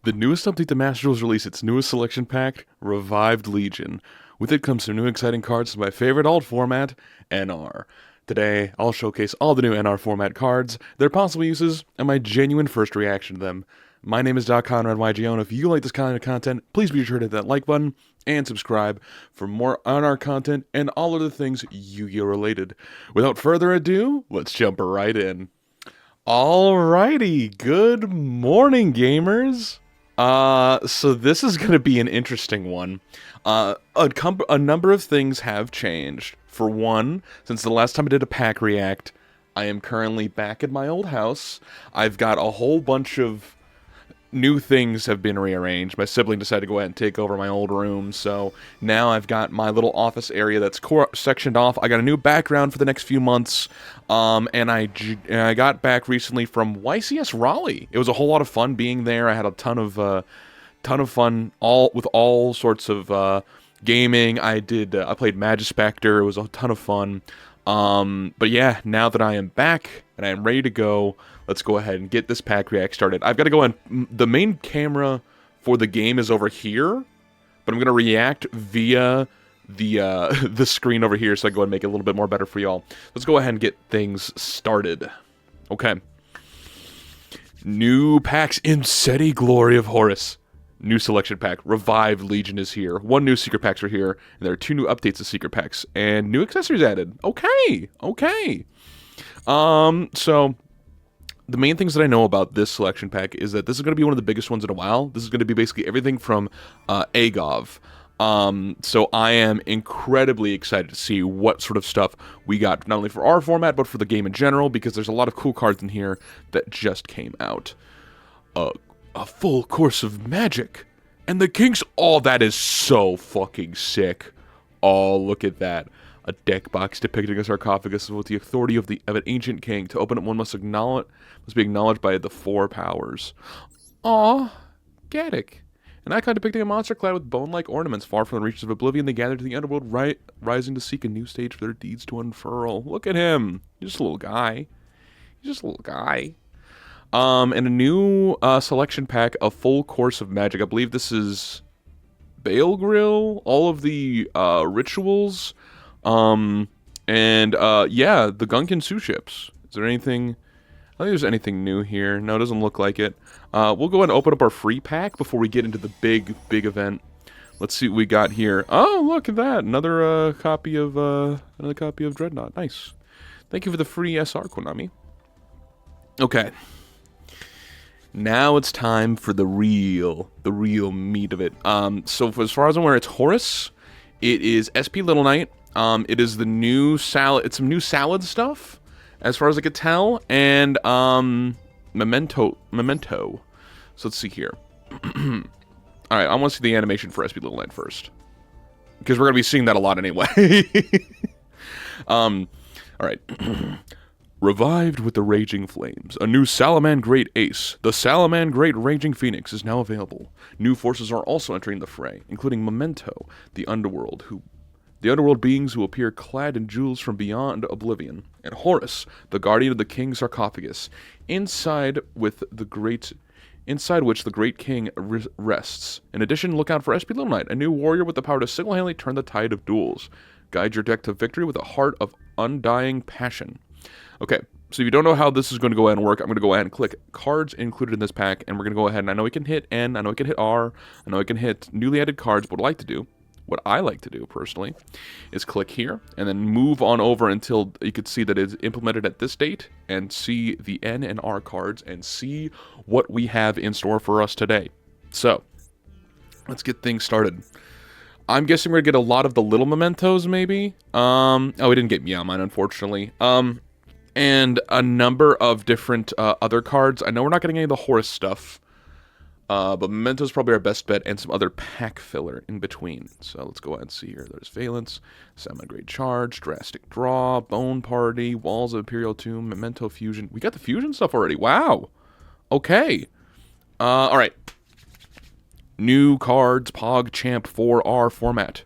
The newest update to MasterDuel's released its newest selection pack, Revived Legion. With it comes some new exciting cards from my favorite alt format, NR. Today, I'll showcase all the new NR format cards, their possible uses, and my genuine first reaction to them. My name is Doc Conrad Yugioh, and if you like this kind of content, please be sure to hit that like button and subscribe for more NR content and all other things Yu-Gi-Oh related. Without further ado, let's jump right in. Alrighty, good morning, gamers. So this is going to be an interesting one. A number of things have changed. For one, since the last time I did a pack react, I am currently back at my old house. I've got a whole bunch of new things have been rearranged. My sibling decided to go ahead and take over my old room, so now I've got my little office area that's sectioned off. I got a new background for the next few months, and I got back recently from YCS Raleigh. It was a whole lot of fun being there. I had a ton of fun, with all sorts of gaming. I played Magispector. It was a ton of fun. But yeah, now that I am back and I am ready to go, let's go ahead and get this pack react started. I've got to go on. The main camera for the game is over here, but I'm going to react via the screen over here, so I can go ahead and make it a little bit more better for y'all. Let's go ahead and get things started. Okay. New packs in Seti Glory of Horus. New selection pack, Revived Legion is here. 1 new secret packs are here, and there are 2 new updates to secret packs, and new accessories added. Okay. So the main things that I know about this selection pack is that this is going to be one of the biggest ones in a while. This is going to be basically everything from AGOV. So I am incredibly excited to see what sort of stuff we got, not only for our format, but for the game in general, because there's a lot of cool cards in here that just came out. A full course of magic. And the king's... Oh, that is so fucking sick. Oh, look at that. A deck box depicting a sarcophagus with the authority of an ancient king. To open it, one must be acknowledged by the 4 powers. Aw, Gaddock. An icon depicting a monster clad with bone-like ornaments. Far from the reaches of oblivion, they gather to the underworld, rising to seek a new stage for their deeds to unfurl. Look at him. He's just a little guy. And a new selection pack, a full course of magic. I believe this is Bale Grill, all of the rituals, yeah, the Gunkin Sue ships. Is there anything? I don't think there's anything new here. No, it doesn't look like it. We'll go ahead and open up our free pack before we get into the big event. Let's see what we got here. Oh, look at that! Another copy of Dreadnought. Nice. Thank you for the free SR, Konami. Okay. Now it's time for the real meat of it. So as far as I'm aware, it's Horus. It is SP Little Knight. It is the new salad. It's some new salad stuff, as far as I could tell, and Memento. So let's see here. All right, I want to see the animation for SP Little Knight first, because we're gonna be seeing that a lot anyway. All right. Revived with the Raging Flames. A new Salaman Great Ace. The Salaman Great Raging Phoenix is now available. New forces are also entering the fray, including Memento, the underworld beings who appear clad in jewels from beyond oblivion, and Horus, the guardian of the king's sarcophagus, inside which the great king rests. In addition, look out for SP Little Knight, a new warrior with the power to single-handedly turn the tide of duels. Guide your deck to victory with a heart of undying passion. Okay, so if you don't know how this is going to go ahead and work, I'm going to go ahead and click cards included in this pack, and we're going to go ahead, and I know we can hit N, I know we can hit R, I know we can hit newly added cards, but what I like to do, personally, is click here, and then move on over until you can see that it's implemented at this date, and see the N and R cards, and see what we have in store for us today. So, let's get things started. I'm guessing we're going to get a lot of the little mementos, maybe? Oh, we didn't get Meow Mine, unfortunately. And a number of different other cards. I know we're not getting any of the Horus stuff, but Memento's probably our best bet, and some other pack filler in between. So let's go ahead and see here. There's Valence, Salmon Great Charge, Drastic Draw, Bone Party, Walls of Imperial Tomb, Memento Fusion. We got the Fusion stuff already. Wow. Okay. All right. New cards, Pog Champ 4R format.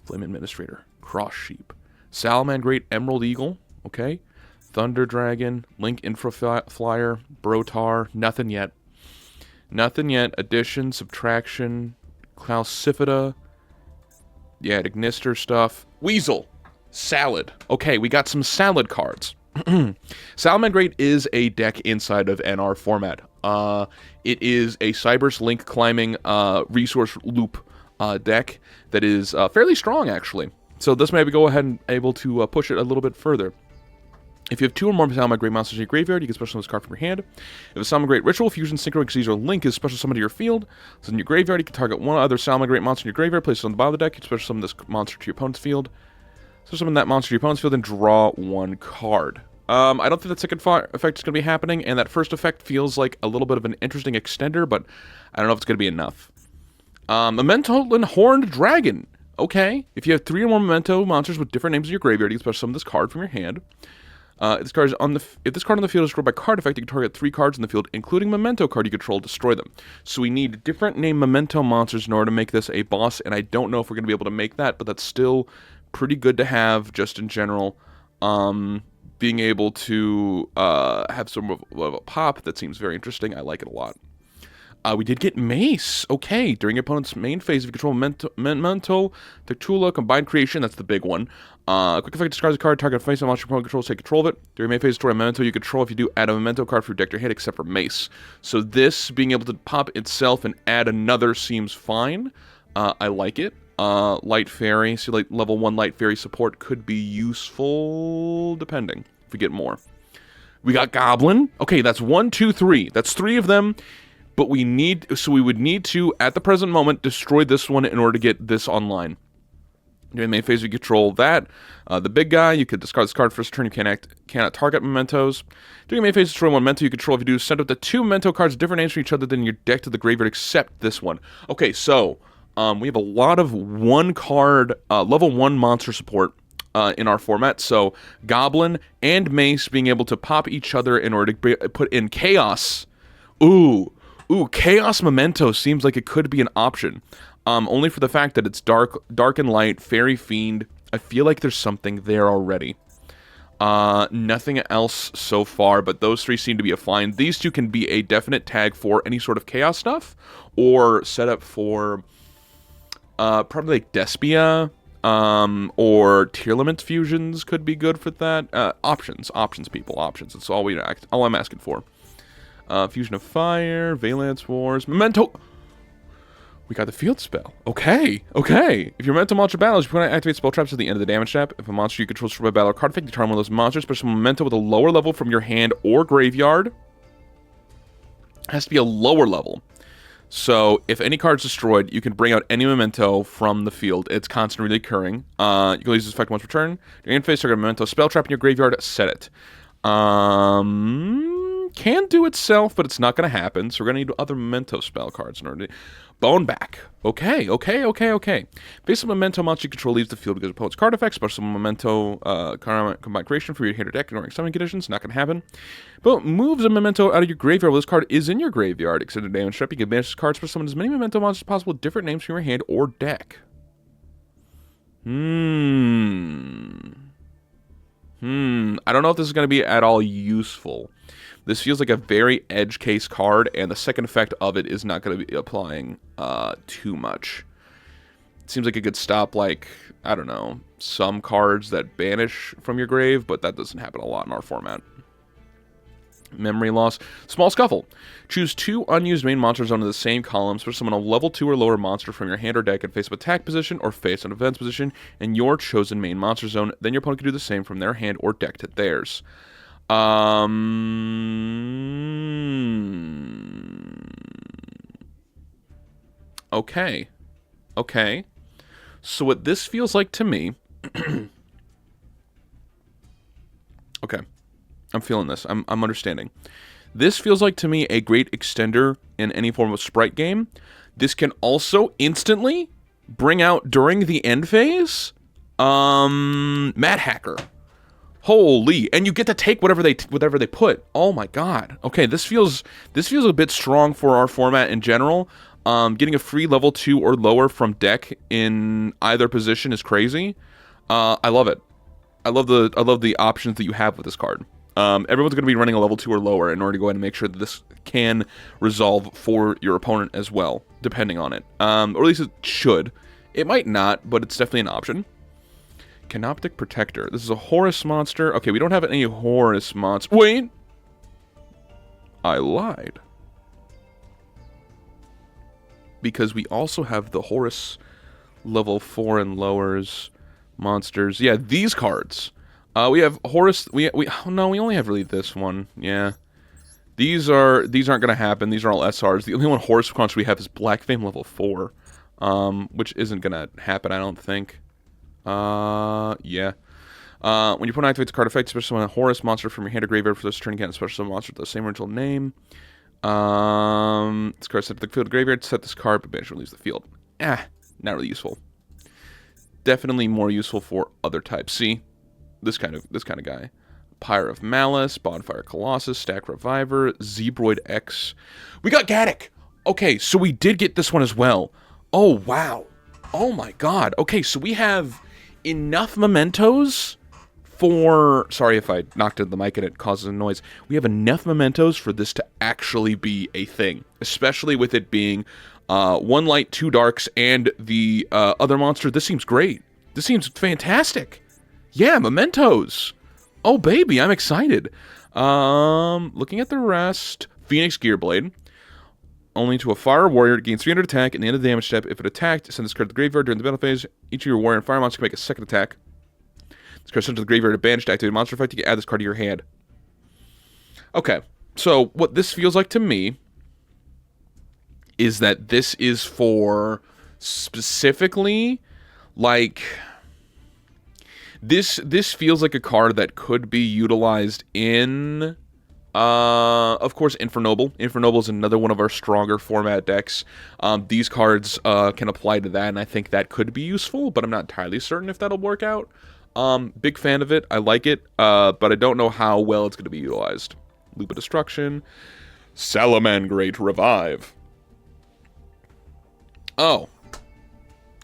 Flame Administrator, Cross Sheep, Salaman Great Emerald Eagle. Okay. Thunder Dragon, Link Infra Flyer, Brotar, nothing yet. Nothing yet. Addition, subtraction, Clausifida. Yeah, Ignister stuff. Weasel. Salad. Okay, we got some salad cards. Salamangreat is a deck inside of NR format. It is a Cyberse Link climbing resource loop deck that is fairly strong, actually. So this may go ahead and able to push it a little bit further. If you have 2 or more Salamangreat monsters in your graveyard, you can special summon this card from your hand. If a Salamangreat Ritual, Fusion, Synchro, Xyz, or Link is special summoned to your field, so in your graveyard, you can target one other Salamangreat monster in your graveyard, place it on the bottom of the deck, you can special summon this monster to your opponent's field. So summon that monster to your opponent's field and draw 1 card. I don't think that second effect is going to be happening, and that first effect feels like a little bit of an interesting extender, but I don't know if it's going to be enough. Memento and Horned Dragon. Okay, if you have 3 or more Memento monsters with different names in your graveyard, you can special summon this card from your hand. If this card on the field is destroyed by card effect, you can target 3 cards in the field, including Memento card you control, destroy them. So we need different name Memento monsters in order to make this a boss, and I don't know if we're going to be able to make that, but that's still pretty good to have, just in general. Being able to have some of a pop, that seems very interesting. I like it a lot. We did get Mace. Okay, during your opponent's main phase, if you control Memento, Tectula, Combined Creation, that's the big one. Quick effect, discards a card, target face on monster your opponent controls, take control of it. During main phase, destroy a Memento you control. If you do, add a Memento card for your deck to your hand, except for Mace. So this, being able to pop itself and add another seems fine. I like it. Light Fairy, so like level 1 Light Fairy support could be useful, depending, if we get more. We got Goblin. Okay, that's 1, 2, 3. That's 3 of them. But we would need to, at the present moment, destroy this one in order to get this online. During main phase, you control that. The big guy, you could discard this card first turn. You cannot target Mementos. During main phase, destroy 1 Memento you control. If you do, send up the 2 Memento cards, different names for each other than your deck to the graveyard, except this one. Okay, so we have a lot of 1-card, level 1 monster support in our format. So Goblin and Mace being able to pop each other in order to put in Chaos. Ooh, Chaos Memento seems like it could be an option. Only for the fact that it's dark and light, Fairy Fiend. I feel like there's something there already. Nothing else so far, but those 3 seem to be a fine. These 2 can be a definite tag for any sort of Chaos stuff, or set up for probably like Despia, or Tearlament fusions could be good for that. Options, people, options. That's all I'm asking for. Fusion of Fire, Valence Wars, Memento. We got the field spell. Okay. If your Memento monster battles, you can activate spell traps at the end of the damage step. If a monster you control is destroyed by battle or card effect, you target one of those monsters, special Memento with a lower level from your hand or graveyard. It has to be a lower level. So if any card's destroyed, you can bring out any Memento from the field. It's constantly recurring. You can use this effect once per turn. Your end phase, target a Memento spell trap in your graveyard, set it. Can do itself, but it's not going to happen, so we're going to need other Memento spell cards in order to... Bone back. Okay. Based on Memento, monster you control leaves the field because of opponent's card effects, special Memento combined creation for your hand or deck, ignoring summoning conditions, not going to happen. But moves a Memento out of your graveyard while this card is in your graveyard. Extended damage step, you can banish this card for summon as many Memento monsters as possible with different names from your hand or deck. I don't know if this is going to be at all useful. This feels like a very edge case card, and the second effect of it is not going to be applying too much. It seems like it could stop, like, I don't know, some cards that banish from your grave, but that doesn't happen a lot in our format. Memory loss. Small Scuffle. Choose 2 unused main monsters under the same columns for summon a level 2 or lower monster from your hand or deck in face of attack position or face on defense position in your chosen main monster zone. Then your opponent can do the same from their hand or deck to theirs. Okay. So what this feels like to me... Okay. I'm feeling this. I'm understanding. This feels like to me a great extender in any form of sprite game. This can also instantly bring out during the end phase Mad Hacker. Holy, and you get to take whatever they put. Oh my god. Okay, this feels a bit strong for our format in general. Getting a free level 2 or lower from deck in either position is crazy. I love it. I love the options that you have with this card. Everyone's going to be running a level 2 or lower in order to go ahead and make sure that this can resolve for your opponent as well, depending on it. Or at least it should. It might not, but it's definitely an option. Canoptic Protector. This is a Horus monster. Okay, we don't have any Horus monsters. Wait! I lied. Because we also have the Horus level 4 and lowers monsters. Yeah, these cards. We have Horus. No, we only have really this one. Yeah, these aren't gonna happen. These are all SRs. The only one Horus monster we have is Black Flame level 4, which isn't gonna happen, I don't think. Yeah. When your opponent activates a card effect, special summon a Horus monster from your hand or graveyard for this turn, again, special summon a monster with the same original name. This card set to the field graveyard. Set this card, but banish leaves the field. Not really useful. Definitely more useful for other types. See. This kind of guy. Pyre of Malice, Bonfire Colossus, Stack Reviver, Zebroid X. We got Gaddock! Okay, so we did get this one as well. Oh, wow. Oh my god. Okay, so we have enough mementos for... Sorry if I knocked into the mic and it causes a noise. We have enough mementos for this to actually be a thing. Especially with it being 1 light, 2 darks, and the other monster. This seems great. This seems fantastic. Yeah, mementos. Oh, baby, I'm excited. Looking at the rest. Phoenix Gearblade. Only to a fire warrior. It gains 300 attack. In the end of the damage step, if it attacked, send this card to the graveyard during the battle phase. Each of your warrior and fire monsters can make a second attack. This card sent to the graveyard to banish to activate a monster effect. You can add this card to your hand. Okay, so what this feels like to me is that this is for specifically, like... This feels like a card that could be utilized in, of course, Infernoble. Infernoble is another one of our stronger format decks. These cards can apply to that, and I think that could be useful, but I'm not entirely certain if that'll work out. Big fan of it. I like it, but I don't know how well it's going to be utilized. Loop of Destruction. Salamangreat Revive. Oh.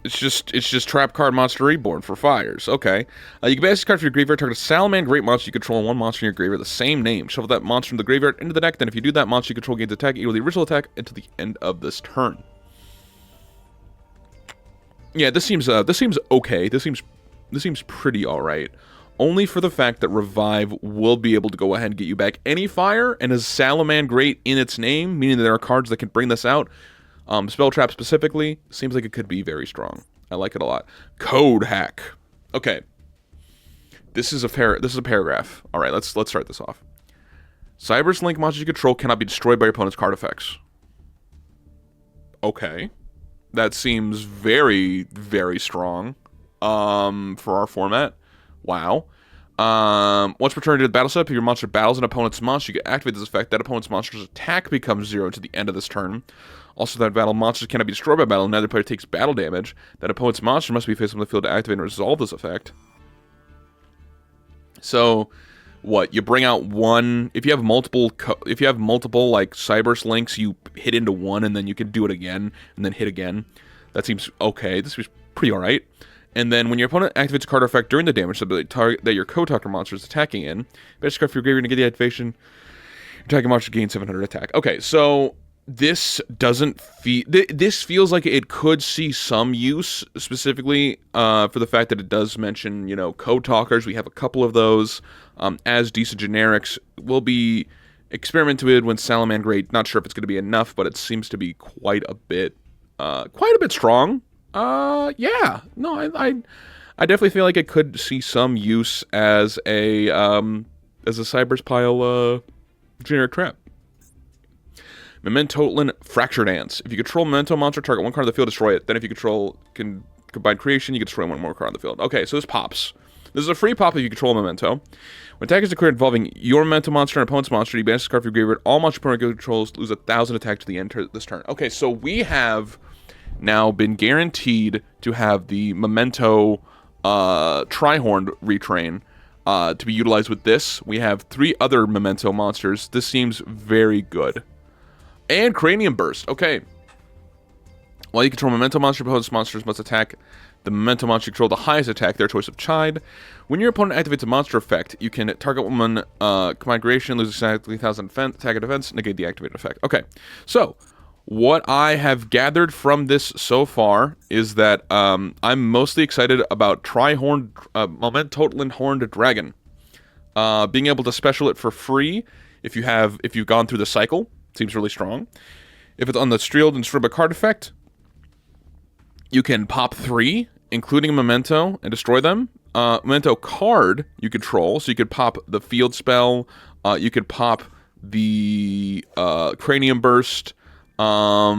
It's just Trap Card Monster Reborn for fires. Okay. You can banish this card from your graveyard, target a Salamangreat monster you control, and 1 monster in your graveyard, the same name. Shuffle that monster from the graveyard into the deck, then if you do that, monster you control gains attack equal to the original attack until the end of this turn. Yeah, this seems okay. This seems pretty alright. Only for the fact that Revive will be able to go ahead and get you back any fire, and is Salamangreat in its name, meaning that there are cards that can bring this out. Spell Trap specifically, seems like it could be very strong. I like it a lot. Code Hack. Okay. This is a paragraph. Alright, let's start this off. Cyber's Link monsters you control cannot be destroyed by your opponent's card effects. Okay. That seems very, very strong. For our format. Wow. Once returned to the battle step, if your monster battles an opponent's monster, you can activate this effect. That opponent's monster's attack becomes 0 to the end of this turn. Also, that battle monsters cannot be destroyed by battle. Neither player takes battle damage. That opponent's monster must be faced on the field to activate and resolve this effect. So, what? You bring out one. If you have multiple like Cyber's links, you hit into one and then you can do it again and then hit again. That seems okay. This is pretty alright. And then when your opponent activates a card effect during the damage that your Code-Talker monster is attacking in, banish card for your graveyard to get the activation. Your attacking monster gains 700 attack. Okay, so this doesn't feel... This feels like it could see some use, specifically for the fact that it does mention, you know, Code-Talkers. We have a couple of those as decent generics. Will be experimented with when Salamangreat. Not sure if it's going to be enough, but it seems to be quite a bit strong. Yeah. No, I definitely feel like it could see some use as a Cyber's Pile generic trap. Memento Fracture Dance. If you control Memento monster, target 1 card on the field, destroy it. Then if you can combine creation, you can destroy 1 more card on the field. Okay, so this pops. This is a free pop if you control Memento. When attack is declared involving your Memento monster and opponent's monster, you banish this card from your graveyard. All monster opponent controls lose 1,000 attack to the end of this turn. Okay, so we have now been guaranteed to have the Memento Trihorn retrain to be utilized with this. We have 3 other Memento monsters. This seems very good. And Cranium Burst. Okay. While you control Memento monster, opponent's monsters must attack The Memento monster you control the highest attack, their choice of Chide. When your opponent activates a monster effect, you can target one migration, lose exactly 1,000 attack and defense, negate the activated effect. Okay, so what I have gathered from this so far is that I'm mostly excited about Memento Horned Dragon. Being able to special it for free if you've gone through the cycle seems really strong. If it's on the Steeled and Strip a card effect, you can pop 3, including a Memento, and destroy them. Memento card you control, so you could pop the field spell, you could pop the Cranium Burst. I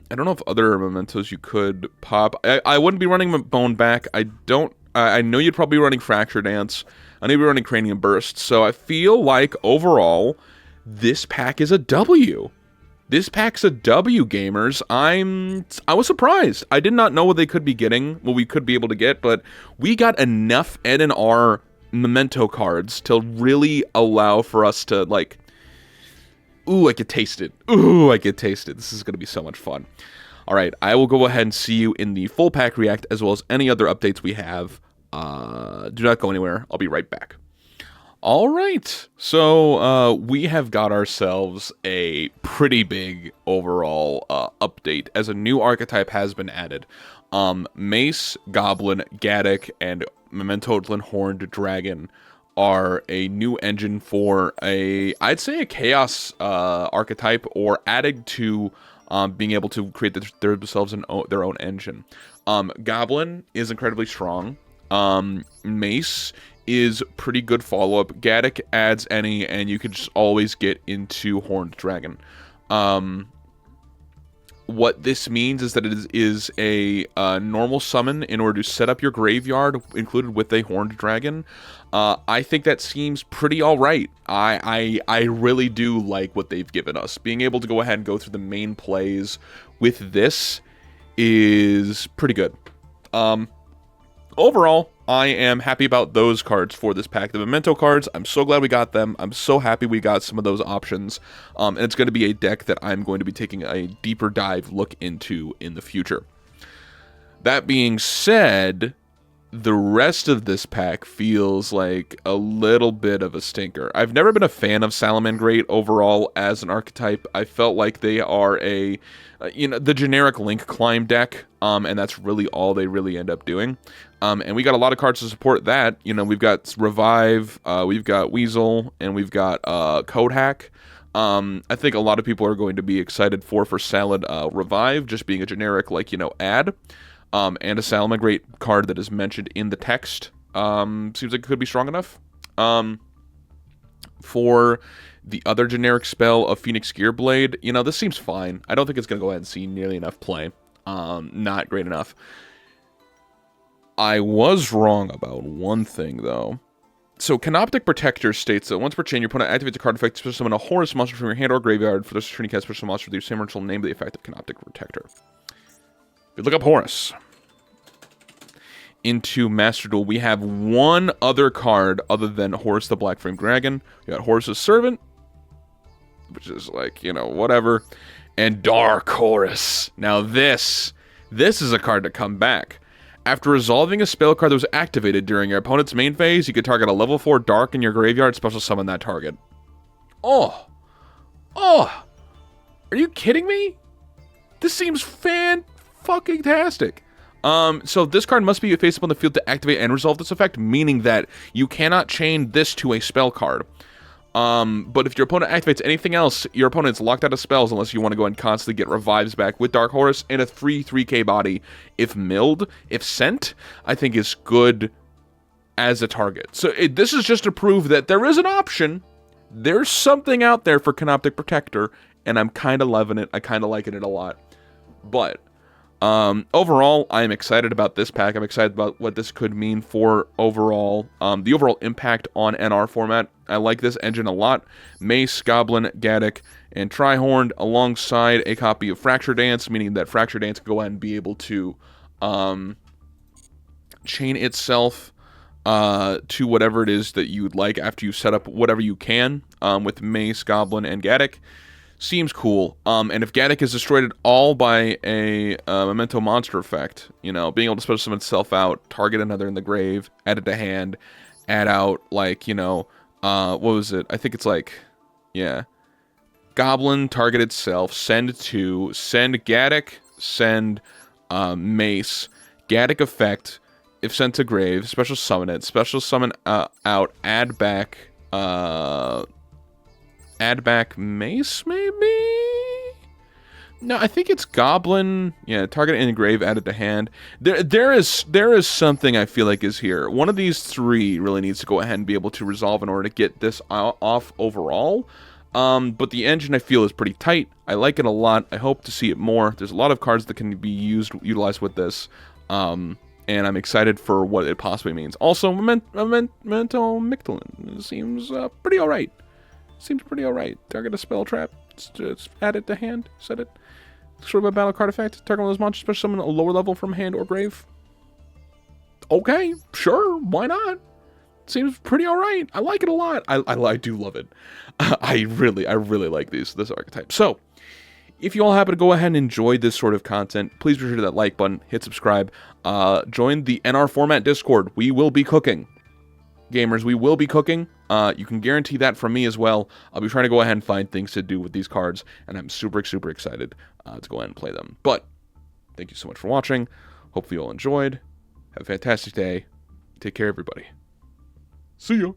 don't know if other Mementos you could pop. I wouldn't be running Bone Back. I know you'd probably be running Fracture Dance. I know you'd be running Cranium Burst. So I feel like overall, this pack is a W. This pack's a W, gamers. I was surprised. I did not know what they could be getting, what we could be able to get, but we got enough N and R Memento cards to really allow for us to, like, ooh, I could taste it. Ooh, I could taste it. This is going to be so much fun. All right, I will go ahead and see you in the full pack react, as well as any other updates we have. Do not go anywhere. I'll be right back. All right, so we have got ourselves a pretty big overall update, as a new archetype has been added. Mace, Goblin, Gaddock, and Memento Horned Dragon are a new engine for I'd say a Chaos archetype, or added to being able to create themselves their own engine. Goblin is incredibly strong. Mace is pretty good follow-up. Gaddock adds any, and you can just always get into Horned Dragon. What this means is that it is a normal summon in order to set up your graveyard, included with a Horned Dragon. I think that seems pretty alright. I really do like what they've given us. Being able to go ahead and go through the main plays with this is pretty good. Overall, I am happy about those cards for this pack. The Memento cards, I'm so glad we got them. I'm so happy we got some of those options. And it's going to be a deck that I'm going to be taking a deeper dive look into in the future. That being said, the rest of this pack feels like a little bit of a stinker. I've never been a fan of Salamangreat overall as an archetype. I felt like they are the generic Link Climb deck, and that's really all they really end up doing. And we got a lot of cards to support that. We've got Revive, we've got Weasel, and we've got Code Hack. I think a lot of people are going to be excited for Salad Revive, just being a generic, ad. And a Salamangreat card that is mentioned in the text. Seems like it could be strong enough. For the other generic spell of Phoenix Gearblade, this seems fine. I don't think it's going to go ahead and see nearly enough play. Not great enough. I was wrong about one thing, though. So, Canoptic Protector states that once per chain, your opponent activates a card effect to summon a Horus monster from your hand or graveyard. For this Trinity cast special monster with your same original name, the effect of Canoptic Protector. If you look up Horus into MasterDuel, we have one other card other than Horus the Black Flame Dragon. We got Horus's Servant, which is whatever, and Dark Horus. Now this is a card to come back. After resolving a spell card that was activated during your opponent's main phase, you can target a level 4 Dark in your graveyard, special summon that target. Oh, are you kidding me? This seems fan-fucking-tastic. So this card must be face up on the field to activate and resolve this effect, meaning that you cannot chain this to a spell card. But if your opponent activates anything else, your opponent's locked out of spells unless you want to go and constantly get revives back with Dark Horus and a 3/3k body. If milled, if sent, I think is good as a target. So this is just to prove that there is an option. There's something out there for Canoptic Protector, and I'm kind of loving it. I kind of liking it a lot. But overall, I'm excited about this pack. I'm excited about what this could mean for overall, the overall impact on NR format. I like this engine a lot. Mace, Goblin, Gaddock, and Trihorn alongside a copy of Fracture Dance, meaning that Fracture Dance can go ahead and be able to chain itself to whatever it is that you would like after you set up whatever you can with Mace, Goblin, and Gaddock. seems cool. And if Gaddock is destroyed at all by a Memento monster effect, you know, being able to special summon itself out, target another in the grave, add it to hand, add out, like, you know, what was it? I think it's like, yeah. Goblin, target itself, send 2, send Gaddock, send Mace, Gaddock effect, if sent to grave, special summon it, special summon out, add back Mace, maybe? No, I think it's Goblin. Yeah, target in the grave, add it to hand. There is something I feel like is here. One of these 3 really needs to go ahead and be able to resolve in order to get this off overall. But the engine I feel is pretty tight. I like it a lot. I hope to see it more. There's a lot of cards that can be utilized with this. And I'm excited for what it possibly means. Also, Memento Mictolin seems pretty alright. Seems pretty alright. Target a spell trap. Just add it to hand. Set it. Sort of a battle card effect. Target one of those monsters, special summon a lower level from hand or grave. Okay, sure. Why not? Seems pretty alright. I like it a lot. I do love it. I really like this archetype. So, if you all happen to go ahead and enjoy this sort of content, please be sure to hit that like button, hit subscribe, join the NR Format Discord. We will be cooking. Gamers, we will be cooking. You can guarantee that from me as well. I'll be trying to go ahead and find things to do with these cards, and I'm super excited to go ahead and play them. But, thank you so much for watching. Hopefully you all enjoyed. Have a fantastic day. Take care, everybody. See ya.